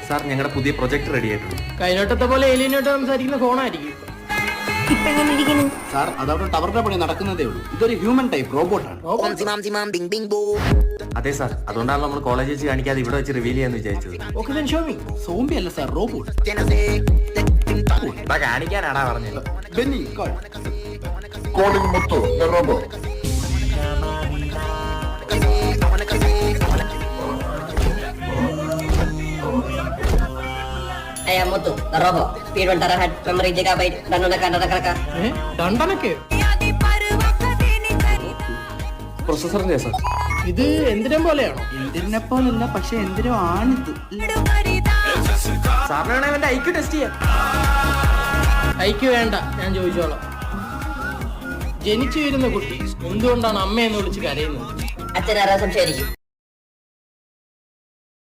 Sir ഞങ്ങളുടെ പുതിയ project ready ആയിട്ടുണ്ട്. കൈനോട്ടത്തെ പോലെ ഏലിയനോട്ട് സംസാരിക്കുന്ന ഫോണായിരിക്കും. സാർ അതവിടെ ടവറിന്റെ പണി നടക്കുന്നതേ ഉള്ളൂ. ഇതൊരു ഹ്യൂമൻ ടൈപ്പ് റോബോട്ടാണ്. അതെ സാർ, അതുകൊണ്ടാണ് നമ്മൾ കോളേജിൽ വെച്ച് കാണിക്കാതെ ഇവിടെ വെച്ച് റിവീൽ ചെയ്യാന്ന് വിചാരിച്ചത്. സോംബി അല്ല സാർ, റോബോട്ട്. കാണിക്കാനാടാ പറഞ്ഞത്. Benny call. Calling Muthu, the robot. I am Muthu, the robot. Speed 1 terabyte, memory gigabyte, രണ്ടെണ്ണൊക്കെ പ്രൊസസറിന്റെ sir. ഇത് എന്തിനും പോലെയാണോ? എന്തിനെ പോലല്ല, പക്ഷെ എന്തിനോ ആണിത്. സാറിന് വേണേ അവന്റെ ഐക്യു ടെസ്റ്റ് ചെയ്യാം. ഐക്യു വേണ്ട, ഞാൻ ചോദിച്ചോളാം. ജനിച്ചു വീഴുന്ന കുട്ടി എന്തുകൊണ്ടാണ് അമ്മയെന്ന് വിളിച്ച് കരയുന്നത്? അച്ഛനാരാ സംശയായിരിക്കും.